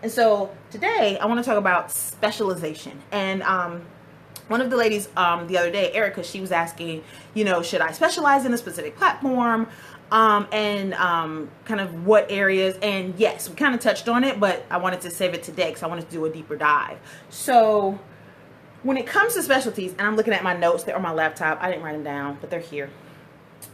And so today I want to talk about specialization. And one of the ladies the other day, Erica, she was asking, should I specialize in a specific platform? And kind of what areas? And yes, we kind of touched on it, but I wanted to save it today because I wanted to do a deeper dive. So when it comes to specialties, and I'm looking at my notes, they're on my laptop. I didn't write them down, but they're here.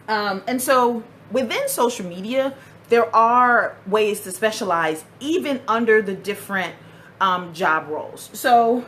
And so within social media, there are ways to specialize even under the different job roles. So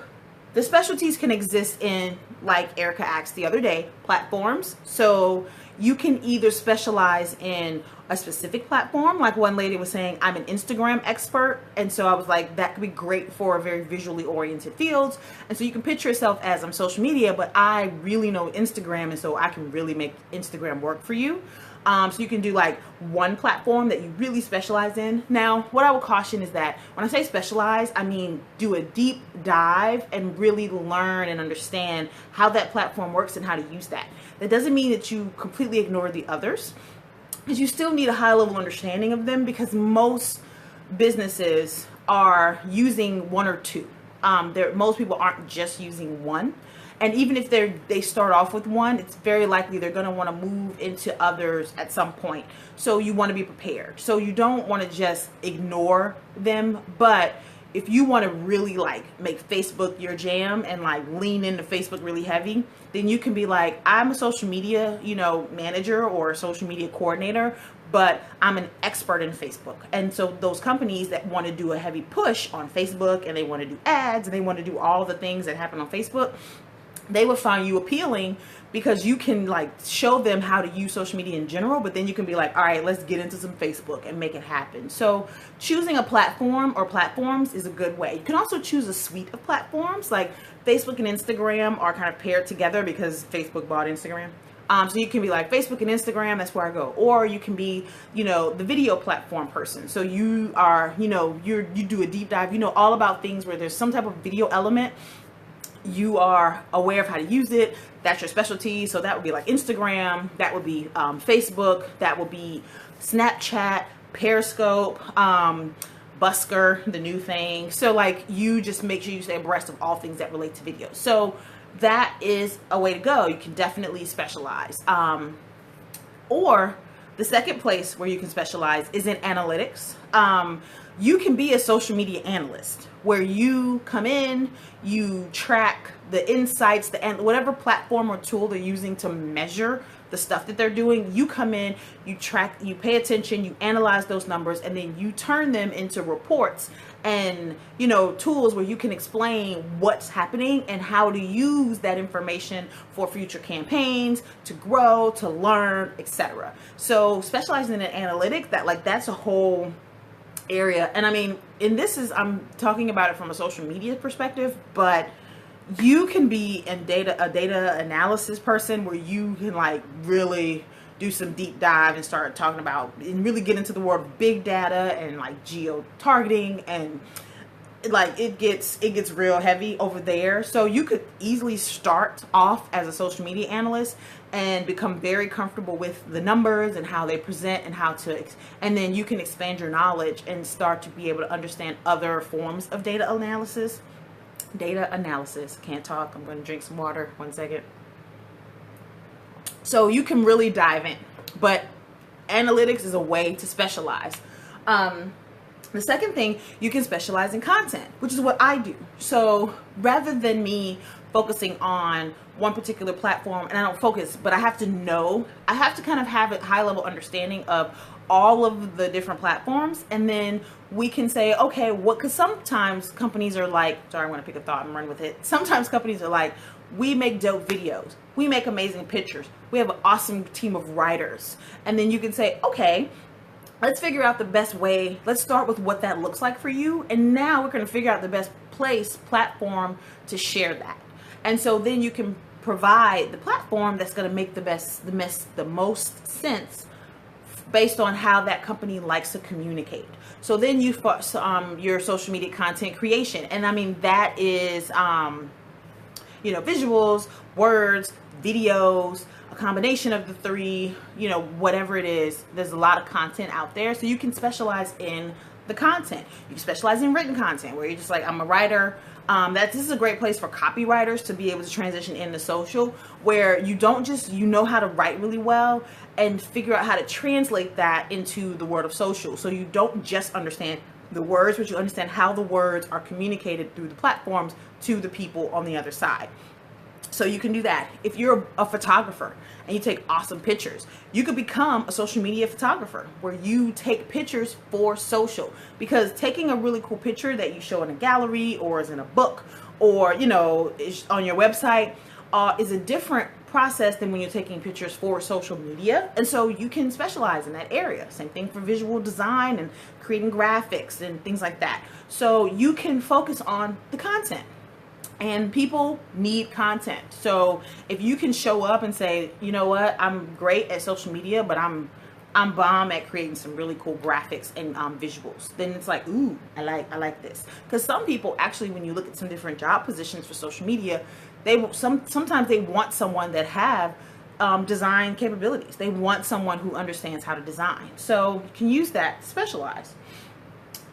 the specialties can exist in, like Erica asked the other day, platforms. So you can either specialize in a specific platform, like one lady was saying, I'm an Instagram expert. And so I was like, that could be great for very visually oriented fields. And so you can picture yourself as I'm social media, but I really know Instagram. And so I can really make Instagram work for you. So you can do like one platform that you really specialize in. Now, what I would caution is that when I say specialize, I mean do a deep dive and really learn and understand how that platform works and how to use that. That doesn't mean that you completely ignore the others, because you still need a high level understanding of them, because most businesses are using one or two. Most people aren't just using one. And even if they start off with one, it's very likely they're going to want to move into others at some point. So you want to be prepared. So you don't want to just ignore them. But if you want to really like make Facebook your jam and like lean into Facebook really heavy, then you can be like, I'm a social media, manager or a social media coordinator, but I'm an expert in Facebook. And so those companies that want to do a heavy push on Facebook and they want to do ads and they want to do all the things that happen on Facebook, they will find you appealing because you can like show them how to use social media in general, but then you can be like, all right, let's get into some Facebook and make it happen. So choosing a platform or platforms is a good way. You can also choose a suite of platforms, like Facebook and Instagram are kind of paired together because Facebook bought Instagram. So you can be like Facebook and Instagram, that's where I go. Or you can be, the video platform person. So you are, you do a deep dive, all about things where there's some type of video element. You are aware of how to use it. That's your specialty. So that would be like Instagram, that would be Facebook, that would be Snapchat, Periscope, Busker, the new thing. So like you just make sure you stay abreast of all things that relate to video. So that is a way to go. You can definitely specialize. Or the second place where you can specialize is in analytics. You can be a social media analyst where you come in, you track the insights, whatever platform or tool they're using to measure the stuff that they're doing. You come in, you track, you pay attention, you analyze those numbers, and then you turn them into reports and tools where you can explain what's happening and how to use that information for future campaigns, to grow, to learn, etc. So specializing in analytics, that's a whole area. And I mean, I'm talking about it from a social media perspective, but you can be a data analysis person where you can like really do some deep dive and start talking about and really get into the world of big data and like geo targeting, and like it gets real heavy over there. So you could easily start off as a social media analyst and become very comfortable with the numbers and how they present and then you can expand your knowledge and start to be able to understand other forms of data analysis. Can't talk. I'm going to drink some water. 1 second. So you can really dive in, but analytics is a way to specialize. The second thing, you can specialize in content, which is what I do. So rather than me focusing on one particular platform, and I don't focus, but I have to kind of have a high level understanding of all of the different platforms. And then we can say, okay, because sometimes companies are like, sorry, I'm going to pick a thought and run with it. Sometimes companies are like, we make dope videos. We make amazing pictures. We have an awesome team of writers. And then you can say, okay, let's figure out the best way. Let's start with what that looks like for you. And now we're going to figure out the best platform to share that. And so then you can provide the platform that's going to make the most sense based on how that company likes to communicate. So then your social media content creation. And I mean, that is, visuals, words, videos, a combination of the three, whatever it is. There's a lot of content out there. So you can specialize in the content. You can specialize in written content, where you're just like, I'm a writer. This is a great place for copywriters to be able to transition into social, where you don't just, you know how to write really well and figure out how to translate that into the world of social. So you don't just understand the words, but you understand how the words are communicated through the platforms to the people on the other side. So you can do that. If you're a photographer and you take awesome pictures, you could become a social media photographer where you take pictures for social, because taking a really cool picture that you show in a gallery or is in a book or, you know, is on your website is a different process than when you're taking pictures for social media. And so you can specialize in that area. Same thing for visual design and creating graphics and things like that. So you can focus on the content. And people need content. So if you can show up and say, you know what, I'm great at social media, but I'm bomb at creating some really cool graphics and visuals, then it's like, ooh, I like this. Because some people actually, when you look at some different job positions for social media, sometimes they want someone that have design capabilities. They want someone who understands how to design. So you can use that, specialize.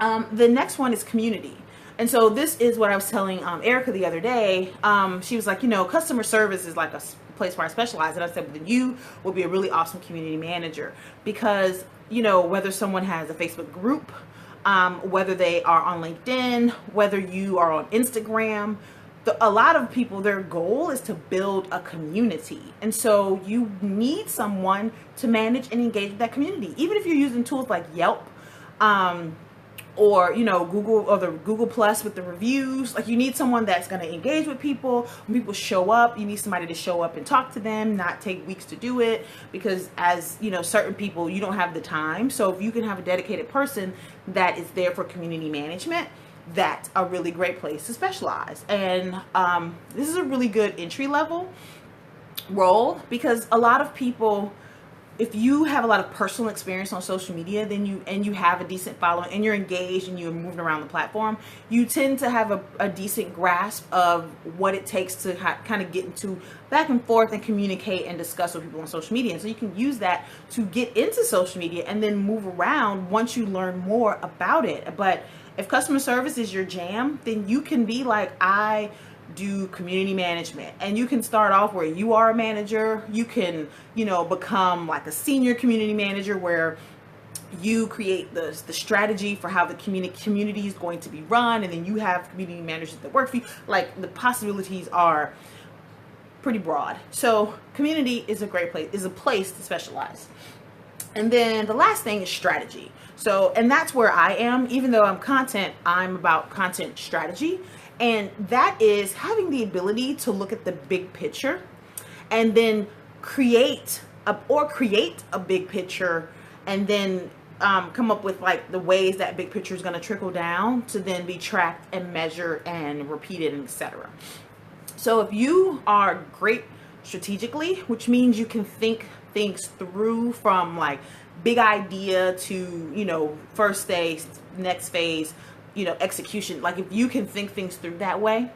The next one is community. And so this is what I was telling Erica the other day. She was like, you know, customer service is like a place where I specialize. And I said, well, then you will be a really awesome community manager, because, you know, whether someone has a Facebook group, whether they are on LinkedIn, whether you are on Instagram, a lot of people, their goal is to build a community. And so you need someone to manage and engage with that community. Even if you're using tools like Yelp, or, you know, Google, or the Google Plus with the reviews, like, you need someone that's going to engage with people. When people show up, you need somebody to show up and talk to them, not take weeks to do it, because, as you know, certain people, you don't have the time. So if you can have a dedicated person that is there for community management, that's a really great place to specialize. And this is a really good entry level role, because a lot of people, if you have a lot of personal experience on social media, then you have a decent following and you're engaged and you're moving around the platform, you tend to have a decent grasp of what it takes to kind of get into back and forth and communicate and discuss with people on social media. And so you can use that to get into social media and then move around once you learn more about it. But if customer service is your jam, then you can be like, I do community management, and you can start off where you are a manager. You can, you know, become like a senior community manager where you create the strategy for how the community is going to be run, and then you have community managers that work for you. Like, the possibilities are pretty broad. So community is a great place, is a place to specialize. And then the last thing is strategy. So, and that's where I am. Even though I'm content, I'm about content strategy. And that is having the ability to look at the big picture and then create a big picture, and then come up with like the ways that big picture is going to trickle down to then be tracked and measured and repeated, and etc. So if you are great strategically, which means you can think things through from like big idea to, you know, first phase, next phase, you know, execution. Like, if you can think things through that way,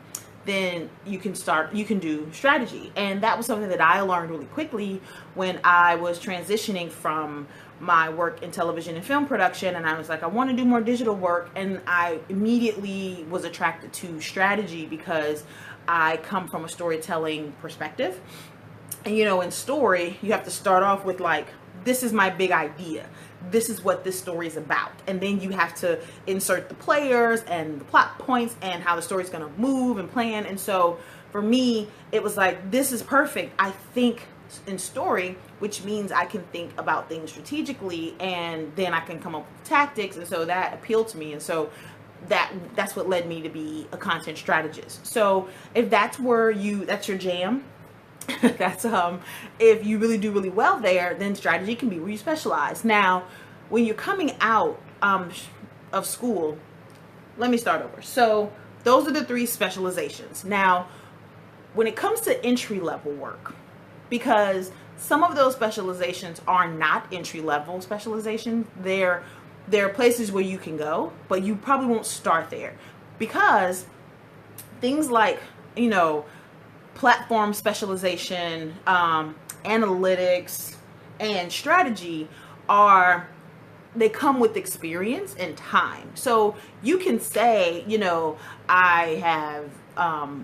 then you can do strategy. And that was something that I learned really quickly when I was transitioning from my work in television and film production. And I was like, I want to do more digital work. And I immediately was attracted to strategy because I come from a storytelling perspective. And, you know, in story, you have to start off with like, this is my big idea. This is what this story is about. And then you have to insert the players and the plot points and how the story is going to move and plan. And so for me, it was like, this is perfect. I think in story, which means I can think about things strategically, and then I can come up with tactics. And so that appealed to me. And so that's what led me to be a content strategist. So if that's that's your jam, that's if you really do really well there, then strategy can be where you specialize. Now, when you're coming out of school, let me start over. So those are the 3 specializations. Now, when it comes to entry level work, because some of those specializations are not entry level specializations, they're places where you can go, but you probably won't start there, because things like, you know, platform specialization, analytics, and strategy are they come with experience and time. So you can say, you know, I have,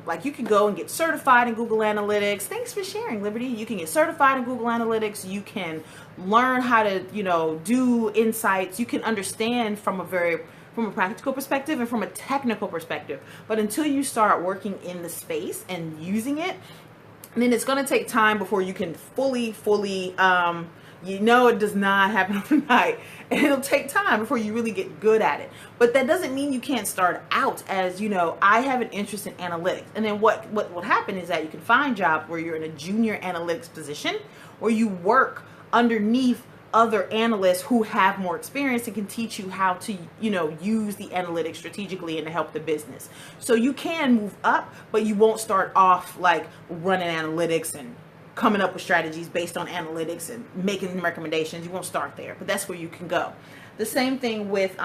like you can go and get certified in Google Analytics. Thanks for sharing, Liberty. You can get certified in Google Analytics. You can learn how to, you know, do insights. You can understand from a practical perspective and from a technical perspective. But until you start working in the space and using it, then it's going to take time before you can fully, you know, it does not happen overnight, and it'll take time before you really get good at it. But that doesn't mean you can't start out as, you know, I have an interest in analytics. And then what will happen is that you can find jobs where you're in a junior analytics position, where you work underneath other analysts who have more experience and can teach you how to, you know, use the analytics strategically and to help the business. So you can move up, but you won't start off like running analytics and coming up with strategies based on analytics and making recommendations. You won't start there, but that's where you can go. The same thing with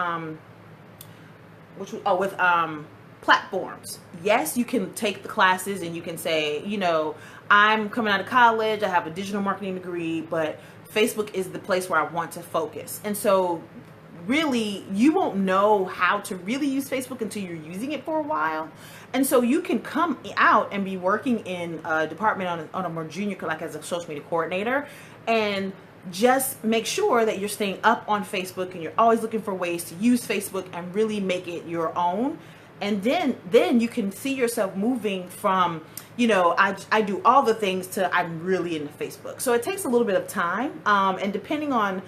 platforms. Yes, you can take the classes and you can say, you know, I'm coming out of college, I have a digital marketing degree, but Facebook is the place where I want to focus. And so really, you won't know how to really use Facebook until you're using it for a while. And so you can come out and be working in a department on a more junior, like as a social media coordinator, and just make sure that you're staying up on Facebook and you're always looking for ways to use Facebook and really make it your own. And then you can see yourself moving from, you know, I do all the things to I'm really into Facebook. So it takes a little bit of time, and depending on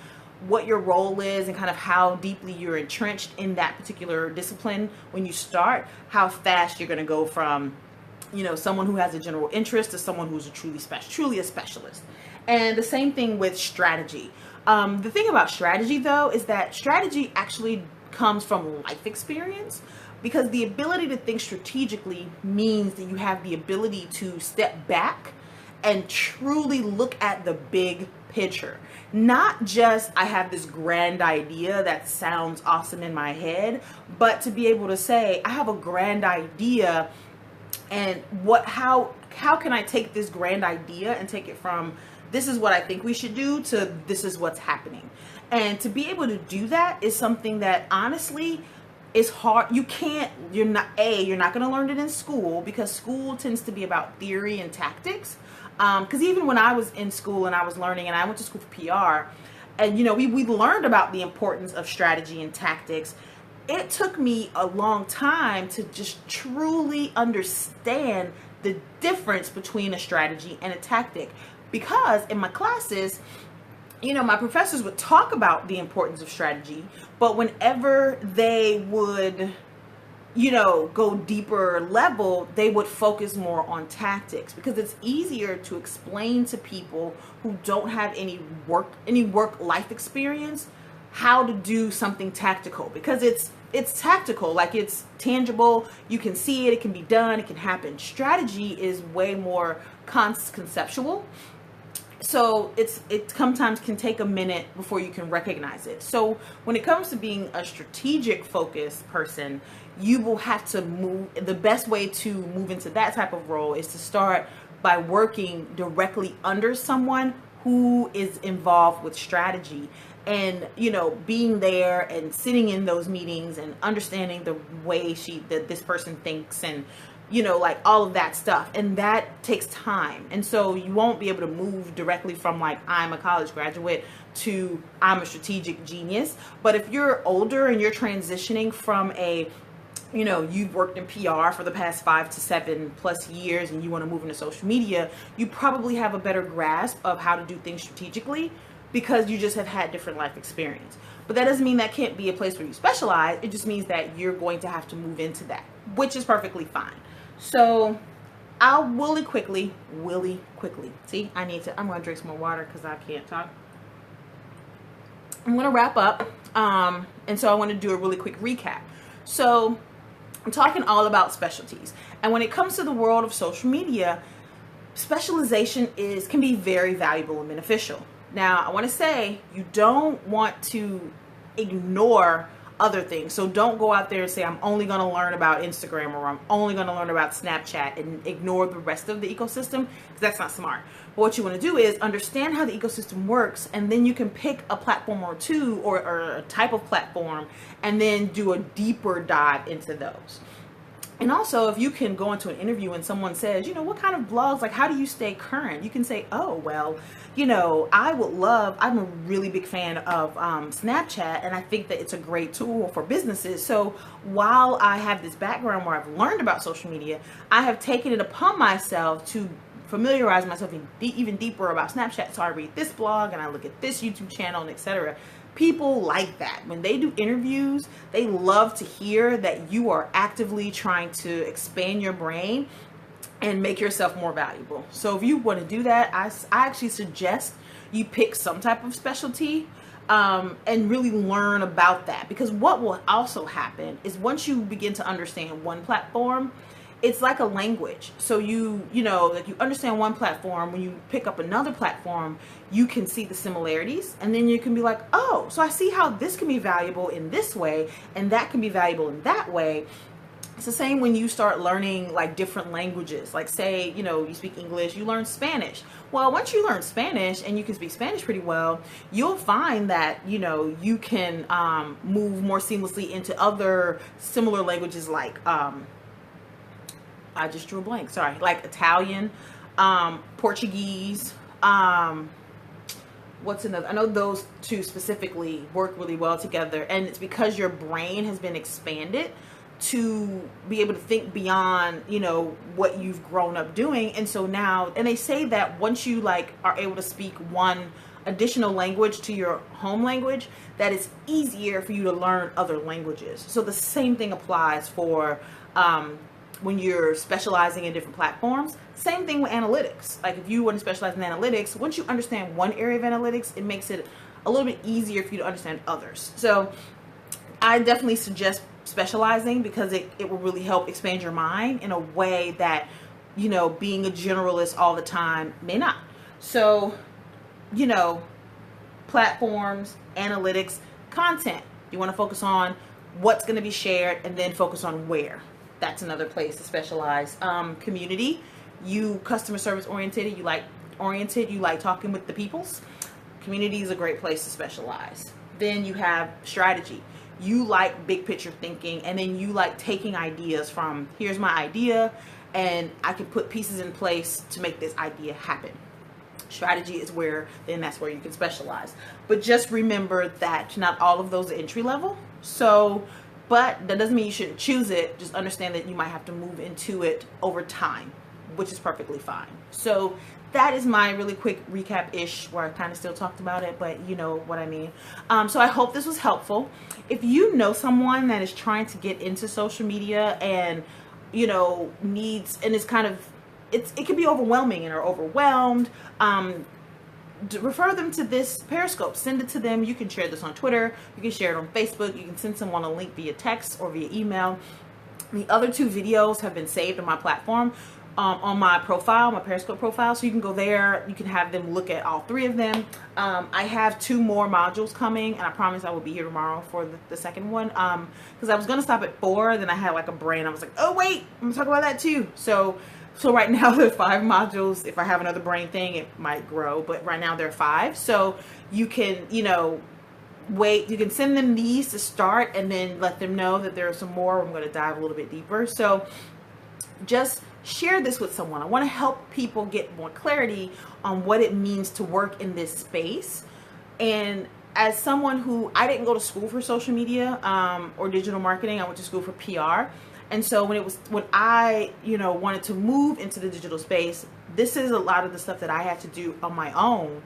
what your role is and kind of how deeply you're entrenched in that particular discipline when you start, how fast you're going to go from, you know, someone who has a general interest to someone who's truly a specialist. And the same thing with strategy. The thing about strategy, though, is that strategy actually comes from life experience, because the ability to think strategically means that you have the ability to step back and truly look at the big picture. Not just, I have this grand idea that sounds awesome in my head, but to be able to say, I have a grand idea, and how can I take this grand idea and take it from this is what I think we should do to this is what's happening. And to be able to do that is something that honestly is hard. You're not going to learn it in school, because school tends to be about theory and tactics. Because even when I was in school and I was learning, and I went to school for PR, and, you know, we learned about the importance of strategy and tactics. It took me a long time to just truly understand the difference between a strategy and a tactic, because in my classes, you know, my professors would talk about the importance of strategy, but whenever they would, you know, go deeper level, they would focus more on tactics, because it's easier to explain to people who don't have any work life experience how to do something tactical, because it's tactical, like it's tangible, you can see it, it can be done, it can happen. Strategy is way more conceptual. So it sometimes can take a minute before you can recognize it. So when it comes to being a strategic focused person, you will have to move. The best way to move into that type of role is to start by working directly under someone who is involved with strategy, and, you know, being there and sitting in those meetings and understanding the way that this person thinks, and, you know, like all of that stuff. And that takes time. And so you won't be able to move directly from like, I'm a college graduate to I'm a strategic genius. But if you're older and you're transitioning from you know, you've worked in PR for the past 5 to 7+ years and you want to move into social media, you probably have a better grasp of how to do things strategically, because you just have had different life experience. But that doesn't mean that can't be a place where you specialize. It just means that you're going to have to move into that, which is perfectly fine. So I'll really quickly, see, I'm going to drink some more water because I can't talk. I'm going to wrap up. And so I want to do a really quick recap. So I'm talking all about specialties. And when it comes to the world of social media, specialization can be very valuable and beneficial. Now, I want to say you don't want to ignore other things. So don't go out there and say, I'm only going to learn about Instagram, or I'm only going to learn about Snapchat, and ignore the rest of the ecosystem, because that's not smart. But what you want to do is understand how the ecosystem works, and then you can pick a platform or two, or a type of platform, and then do a deeper dive into those. And also, if you can go into an interview and someone says, what kind of blogs, like, how do you stay current? You can say, oh, well, I'm a really big fan of Snapchat, and I think that it's a great tool for businesses. So while I have this background where I've learned about social media, I have taken it upon myself to familiarize myself even deeper about Snapchat. So I read this blog and I look at this YouTube channel, and etc. People like that. When they do interviews, they love to hear that you are actively trying to expand your brain and make yourself more valuable. So if you want to do that, I actually suggest you pick some type of specialty and really learn about that. Because what will also happen is, once you begin to understand one platform, it's like a language. So you understand one platform, when you pick up another platform, you can see the similarities, and then you can be like, oh, so I see how this can be valuable in this way, and that can be valuable in that way. It's the same when you start learning like different languages. Like, say, you speak English, you learn Spanish. Well, once you learn Spanish and you can speak Spanish pretty well, you'll find that, you can move more seamlessly into other similar languages, like, I just drew a blank, sorry, like Italian, Portuguese, what's another? I know those two specifically work really well together, and it's because your brain has been expanded to be able to think beyond, what you've grown up doing. And so now, and they say that once you are able to speak one additional language to your home language, that it's easier for you to learn other languages. So the same thing applies for when you're specializing in different platforms. Same thing with analytics. Like, if you want to specialize in analytics, once you understand one area of analytics, it makes it a little bit easier for you to understand others. So I definitely suggest specializing, because it will really help expand your mind in a way that, being a generalist all the time may not. So, platforms, analytics, content. You want to focus on what's going to be shared, and then focus on where. That's another place to specialize. Community, you customer service oriented, you like talking with the peoples. Community is a great place to specialize. Then you have strategy. You like big picture thinking, and then you like taking ideas from, here's my idea, and I can put pieces in place to make this idea happen. Strategy is that's where you can specialize. But just remember that not all of those are entry level. But that doesn't mean you shouldn't choose it. Just understand that you might have to move into it over time, which is perfectly fine. So that is my really quick recap-ish, where I kind of still talked about it, but you know what I mean. So I hope this was helpful. If you know someone that is trying to get into social media and, needs, and it's kind of, it can be overwhelming and are overwhelmed, refer them to this Periscope. Send it to them. You can share this on Twitter. You can share it on Facebook. You can send someone a link via text or via email. The other 2 videos have been saved on my platform, on my profile, my Periscope profile. So you can go there. You can have them look at all 3 of them. I have 2 more modules coming, and I promise I will be here tomorrow for the second one. Because I was going to stop at 4, then I had like a brain. I was like, oh wait, I'm going to talk about that too. So right now there are 5 modules. If I have another brain thing, it might grow, but right now there are 5. So you can, wait, you can send them these to start, and then let them know that there are some more. I'm going to dive a little bit deeper. So just share this with someone. I want to help people get more clarity on what it means to work in this space. And as someone who, I didn't go to school for social media or digital marketing, I went to school for PR. And so when I wanted to move into the digital space, this is a lot of the stuff that I had to do on my own,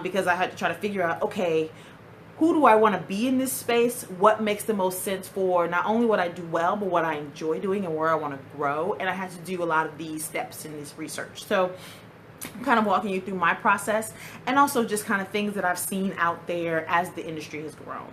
because I had to try to figure out, okay, who do I want to be in this space? What makes the most sense for not only what I do well, but what I enjoy doing and where I want to grow. And I had to do a lot of these steps in this research. So I'm kind of walking you through my process, and also just kind of things that I've seen out there as the industry has grown.